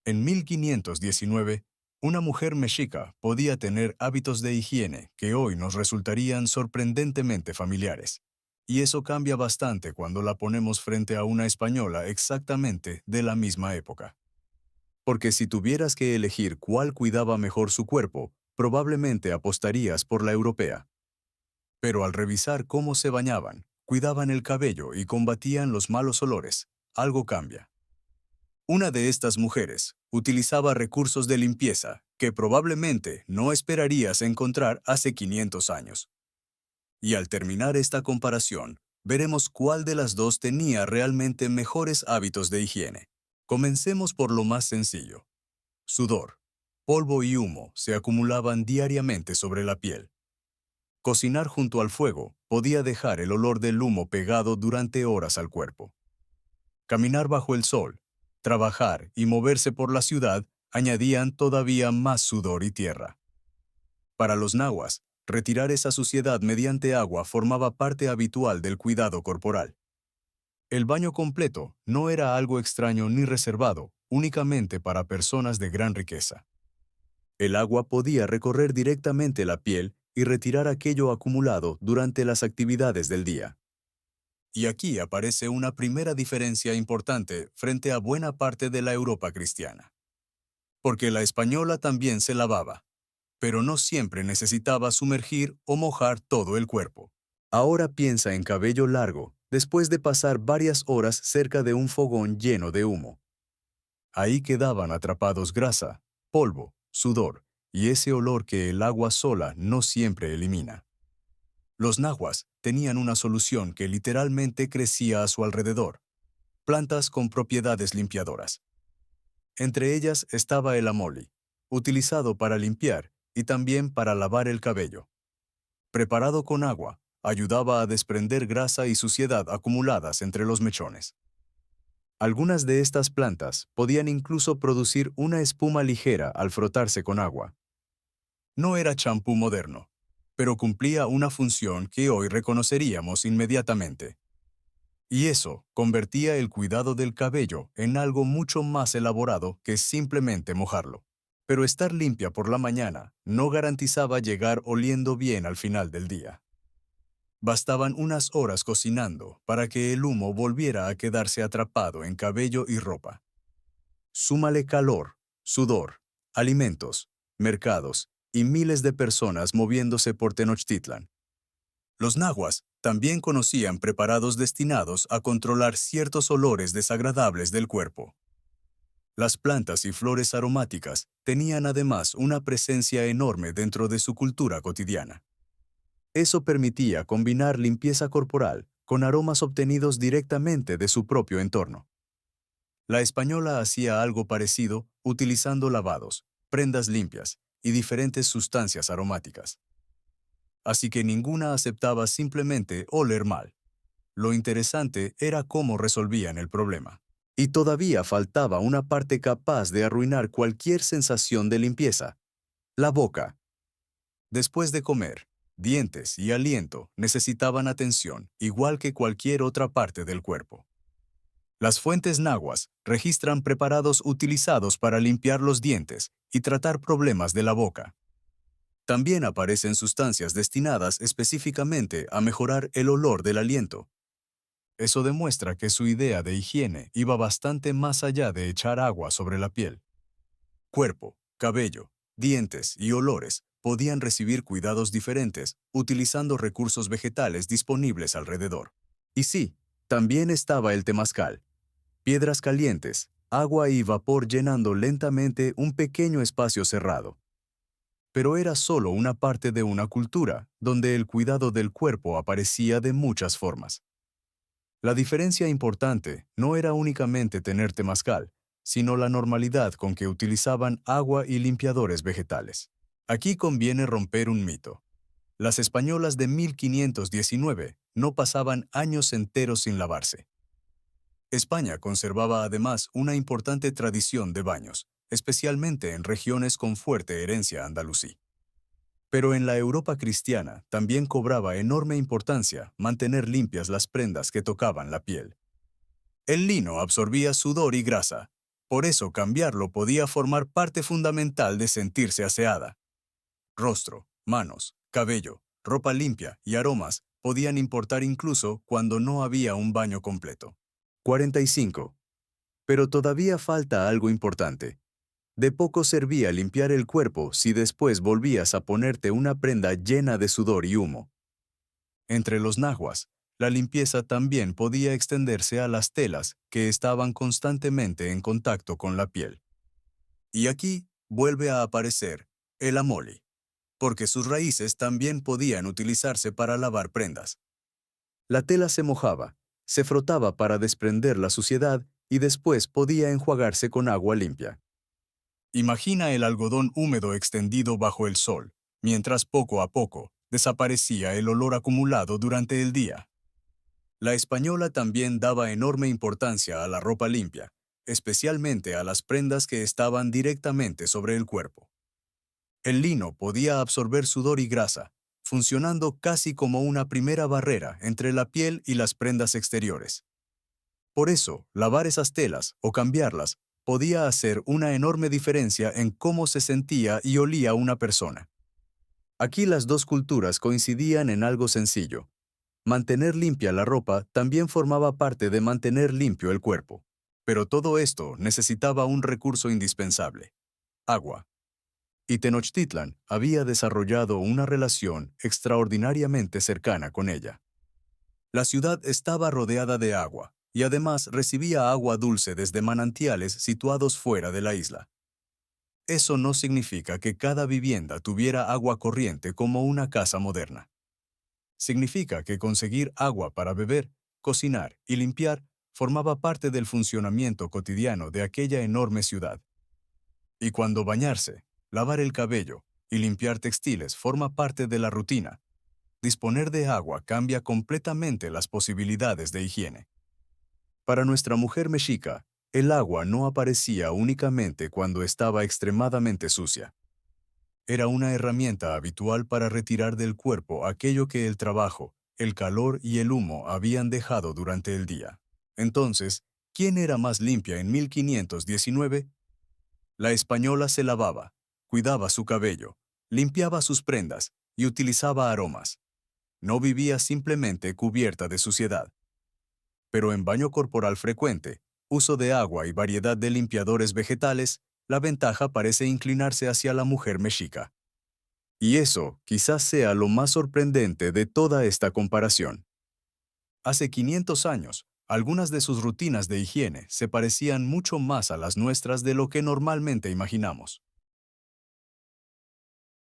En 1519, una mujer mexica podía tener hábitos de higiene que hoy nos resultarían sorprendentemente familiares. Y eso cambia bastante cuando la ponemos frente a una española exactamente de la misma época. Porque si tuvieras que elegir cuál cuidaba mejor su cuerpo, probablemente apostarías por la europea. Pero al revisar cómo se bañaban, cuidaban el cabello y combatían los malos olores, algo cambia. Una de estas mujeres utilizaba recursos de limpieza que probablemente no esperarías encontrar hace 500 años. Y al terminar esta comparación, veremos cuál de las dos tenía realmente mejores hábitos de higiene. Comencemos por lo más sencillo. Sudor, polvo y humo se acumulaban diariamente sobre la piel. Cocinar junto al fuego podía dejar el olor del humo pegado durante horas al cuerpo. Caminar bajo el sol, trabajar y moverse por la ciudad añadían todavía más sudor y tierra. Para los nahuas, retirar esa suciedad mediante agua formaba parte habitual del cuidado corporal. El baño completo no era algo extraño ni reservado únicamente para personas de gran riqueza. El agua podía recorrer directamente la piel y retirar aquello acumulado durante las actividades del día. Y aquí aparece una primera diferencia importante frente a buena parte de la Europa cristiana. Porque la española también se lavaba, pero no siempre necesitaba sumergir o mojar todo el cuerpo. Ahora piensa en cabello largo, después de pasar varias horas cerca de un fogón lleno de humo. Ahí quedaban atrapados grasa, polvo, sudor y ese olor que el agua sola no siempre elimina. Los nahuas tenían una solución que literalmente crecía a su alrededor: plantas con propiedades limpiadoras. Entre ellas estaba el amoli, utilizado para limpiar y también para lavar el cabello. Preparado con agua, ayudaba a desprender grasa y suciedad acumuladas entre los mechones. Algunas de estas plantas podían incluso producir una espuma ligera al frotarse con agua. No era champú moderno, pero cumplía una función que hoy reconoceríamos inmediatamente. Y eso convertía el cuidado del cabello en algo mucho más elaborado que simplemente mojarlo. Pero estar limpia por la mañana no garantizaba llegar oliendo bien al final del día. Bastaban unas horas cocinando para que el humo volviera a quedarse atrapado en cabello y ropa. Súmale calor, sudor, alimentos, mercados y miles de personas moviéndose por Tenochtitlan. Los nahuas también conocían preparados destinados a controlar ciertos olores desagradables del cuerpo. Las plantas y flores aromáticas tenían además una presencia enorme dentro de su cultura cotidiana. Eso permitía combinar limpieza corporal con aromas obtenidos directamente de su propio entorno. La española hacía algo parecido utilizando lavados, prendas limpias y diferentes sustancias aromáticas. Así que ninguna aceptaba simplemente oler mal. Lo interesante era cómo resolvían el problema. Y todavía faltaba una parte capaz de arruinar cualquier sensación de limpieza: la boca. Después de comer, dientes y aliento necesitaban atención, igual que cualquier otra parte del cuerpo. Las fuentes nahuas registran preparados utilizados para limpiar los dientes y tratar problemas de la boca. También aparecen sustancias destinadas específicamente a mejorar el olor del aliento. Eso demuestra que su idea de higiene iba bastante más allá de echar agua sobre la piel. Cuerpo, cabello, dientes y olores podían recibir cuidados diferentes utilizando recursos vegetales disponibles alrededor. Y sí, también estaba el temazcal: piedras calientes, agua y vapor llenando lentamente un pequeño espacio cerrado. Pero era solo una parte de una cultura donde el cuidado del cuerpo aparecía de muchas formas. La diferencia importante no era únicamente tener temazcal, sino la normalidad con que utilizaban agua y limpiadores vegetales. Aquí conviene romper un mito. Las españolas de 1519 no pasaban años enteros sin lavarse. España conservaba además una importante tradición de baños, especialmente en regiones con fuerte herencia andalusí. Pero en la Europa cristiana también cobraba enorme importancia mantener limpias las prendas que tocaban la piel. El lino absorbía sudor y grasa, Por eso cambiarlo podía formar parte fundamental de sentirse aseada. Rostro, manos, cabello, ropa limpia y aromas podían importar incluso cuando no había un baño completo. 45. Pero todavía falta algo importante. De poco servía limpiar el cuerpo si después volvías a ponerte una prenda llena de sudor y humo. Entre los nahuas, la limpieza también podía extenderse a las telas que estaban constantemente en contacto con la piel. Y aquí vuelve a aparecer el amoli, porque sus raíces también podían utilizarse para lavar prendas. La tela se mojaba, se frotaba para desprender la suciedad y después podía enjuagarse con agua limpia. Imagina el algodón húmedo extendido bajo el sol, mientras poco a poco desaparecía el olor acumulado durante el día. La española también daba enorme importancia a la ropa limpia, especialmente a las prendas que estaban directamente sobre el cuerpo. El lino podía absorber sudor y grasa, funcionando casi como una primera barrera entre la piel y las prendas exteriores. Por eso, lavar esas telas o cambiarlas podía hacer una enorme diferencia en cómo se sentía y olía una persona. Aquí las dos culturas coincidían en algo sencillo. Mantener limpia la ropa también formaba parte de mantener limpio el cuerpo. Pero todo esto necesitaba un recurso indispensable: agua. Y Tenochtitlan había desarrollado una relación extraordinariamente cercana con ella. La ciudad estaba rodeada de agua, y además recibía agua dulce desde manantiales situados fuera de la isla. Eso no significa que cada vivienda tuviera agua corriente como una casa moderna. Significa que conseguir agua para beber, cocinar y limpiar formaba parte del funcionamiento cotidiano de aquella enorme ciudad. Y cuando bañarse, lavar el cabello y limpiar textiles forma parte de la rutina, disponer de agua cambia completamente las posibilidades de higiene. Para nuestra mujer mexica, el agua no aparecía únicamente cuando estaba extremadamente sucia. Era una herramienta habitual para retirar del cuerpo aquello que el trabajo, el calor y el humo habían dejado durante el día. Entonces, ¿quién era más limpia en 1519? La española se lavaba, cuidaba su cabello, limpiaba sus prendas y utilizaba aromas. No vivía simplemente cubierta de suciedad. Pero en baño corporal frecuente, uso de agua y variedad de limpiadores vegetales, la ventaja parece inclinarse hacia la mujer mexica. Y eso quizás sea lo más sorprendente de toda esta comparación. Hace 500 años, algunas de sus rutinas de higiene se parecían mucho más a las nuestras de lo que normalmente imaginamos.